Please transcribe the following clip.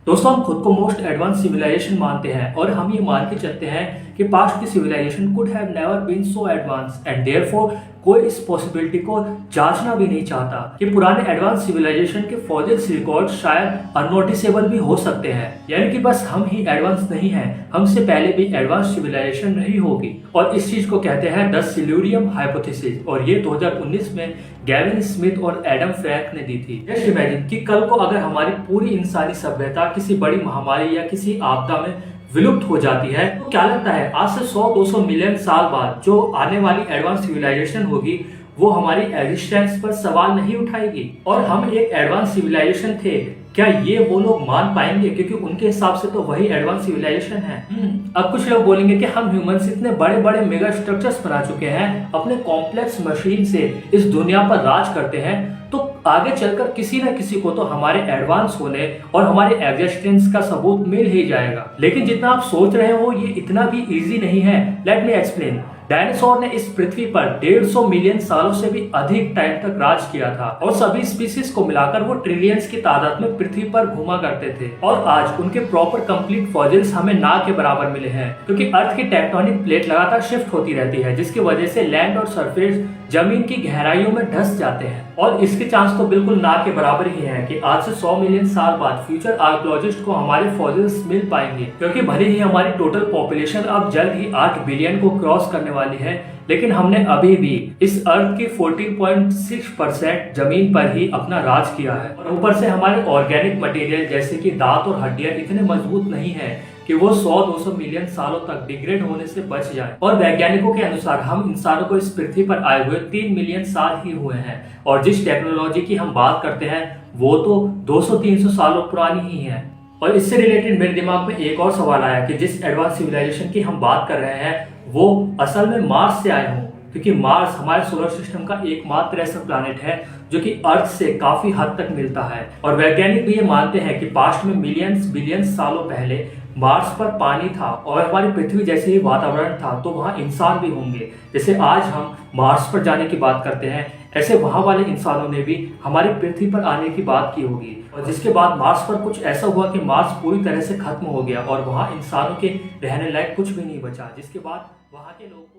दोस्तों, हम खुद को मोस्ट एडवांस सिविलाइजेशन मानते हैं और हम ये मान के चलते हैं कि पास्ट की civilisation could have never been so advance and therefore कोई इस पॉसिबिलिटी को जांचना भी नहीं चाहता कि पुराने एडवांस सिविलाइजेशन के फॉसिल्स रिकॉर्ड शायद अननोटिसेबल भी हो सकते हैं। यानी कि बस हम ही एडवांस नहीं हैं, हमसे पहले भी एडवांस सिविलाइजेशन रही होगी। और इस चीज को कहते हैं द सिल्यूरियम हाइपोथेसिस, और ये 2019 में गैविन स्मिथ और एडम फ्रैंक ने दी थी। जस्ट इमेजिन कि कल को अगर हमारी पूरी इंसानी सभ्यता किसी बड़ी महामारी या किसी आपदा में विलुप्त हो जाती है, तो क्या लगता है आज से 100-200 मिलियन साल बाद जो आने वाली एडवांस सिविलाइजेशन होगी वो हमारी एग्जिस्टेंस पर सवाल नहीं उठाएगी और हम एक एडवांस सिविलाइजेशन थे? क्या ये वो लोग मान पाएंगे? क्योंकि उनके हिसाब से तो वही एडवांस सिविलाइजेशन है। अब कुछ लोग बोलेंगे कि हम ह्यूमंस इतने बड़े बड़े मेगा स्ट्रक्चर्स बना चुके हैं, अपने कॉम्प्लेक्स मशीन से इस दुनिया पर राज करते हैं, तो आगे चलकर किसी न किसी को तो हमारे एडवांस होने और हमारे एग्जिस्टेंस का सबूत मिल ही जाएगा। लेकिन जितना आप सोच रहे हो ये इतना भी इजी नहीं है। Let me explain. डायनासोर ने इस पृथ्वी पर 150 मिलियन सालों से भी अधिक टाइम तक राज किया था और सभी स्पीसीज को मिलाकर वो ट्रिलियंस की तादाद में पृथ्वी पर घूमा करते थे। और आज उनके प्रॉपर कंप्लीट फॉसिल्स हमें ना के बराबर मिले हैं, क्योंकि अर्थ की टेक्टोनिक प्लेट लगातार शिफ्ट होती रहती है, जिसकी वजह से लैंड और सरफेस जमीन की गहराइयों में धंस जाते हैं। और इसके चांस तो बिल्कुल ना के बराबर ही है कि आज से 100 मिलियन साल बाद फ्यूचर आर्कियोलॉजिस्ट को हमारे फॉसिल्स मिल पाएंगे, क्योंकि भले ही हमारी टोटल पॉपुलेशन अब जल्द ही 8 बिलियन को क्रॉस करने वाली है, लेकिन हमने अभी भी इस अर्थ की 14.6% जमीन पर ही अपना राज किया है। और ऊपर से हमारे ऑर्गेनिक मटेरियल जैसे कि दांत और हड्डियां इतने मजबूत नहीं है कि वो 100-200 मिलियन सालों तक डिग्रेड होने से बच जाए। और वैज्ञानिकों के अनुसार हम इंसानों को इस पृथ्वी पर आए हुए 3 मिलियन साल ही हुए हैं, और जिस टेक्नोलॉजी की हम बात करते हैं वो तो 200-300 सालों पुरानी ही है। और इससे रिलेटेड मेरे दिमाग में एक और सवाल आया कि जिस एडवांस सिविलाइजेशन की हम बात कर रहे हैं वो असल में मार्स से आए हों, क्योंकि मार्स हमारे सोलर सिस्टम का एकमात्र ऐसा प्लैनेट है जो कि अर्थ से काफी हद तक मिलता है। और वैज्ञानिक भी ये मानते हैं कि पास्ट में मिलियंस बिलियंस सालों पहले मार्स पर पानी था और हमारी पृथ्वी जैसे ही वातावरण था, तो वहाँ इंसान भी होंगे। जैसे आज हम मार्स पर जाने की बात करते हैं, ऐसे वहाँ वाले इंसानों ने भी हमारी पृथ्वी पर आने की बात की होगी। और जिसके बाद मार्स पर कुछ ऐसा हुआ कि मार्स पूरी तरह से खत्म हो गया और वहाँ इंसानों के रहने लायक कुछ भी नहीं बचा, जिसके बाद वहाँ के लोग